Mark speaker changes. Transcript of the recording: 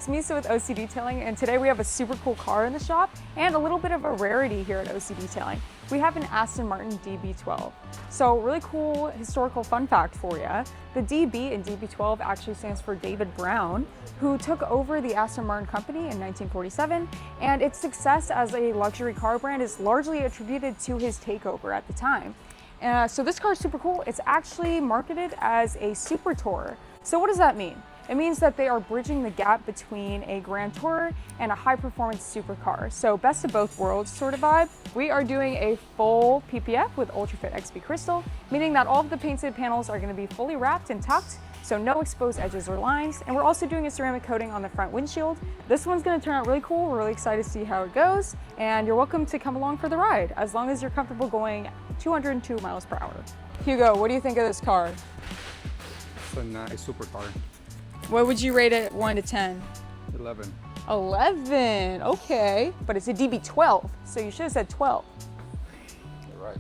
Speaker 1: it's Misa with OCDetailing, and today we have a super cool car in the shop and a little bit of a rarity here at OCDetailing. We have an Aston Martin DB12. So really cool historical fun fact for you. The DB in DB12 actually stands for David Brown, who took over the Aston Martin company in 1947, and its success as a luxury car brand is largely attributed to his takeover at the time. So this car is super cool. It's actually marketed as a super tourer. So what does that mean? It means that they are bridging the gap between a Grand Tourer and a high-performance supercar. So best of both worlds sort of vibe. We are doing a full PPF with ULTRAFIT XP Crystal, meaning that all of the painted panels are going to be fully wrapped and tucked, so no exposed edges or lines. And we're also doing a ceramic coating on the front windshield. This one's going to turn out really cool. We're really excited to see how it goes, and you're welcome to come along for the ride as long as you're comfortable going 202 miles per hour. Hugo, what do you think of this car?
Speaker 2: It's a nice supercar.
Speaker 1: What would you rate it 1 to 10?
Speaker 2: 11.
Speaker 1: 11, okay. But it's a DB12, so you should have said 12.
Speaker 2: You're right.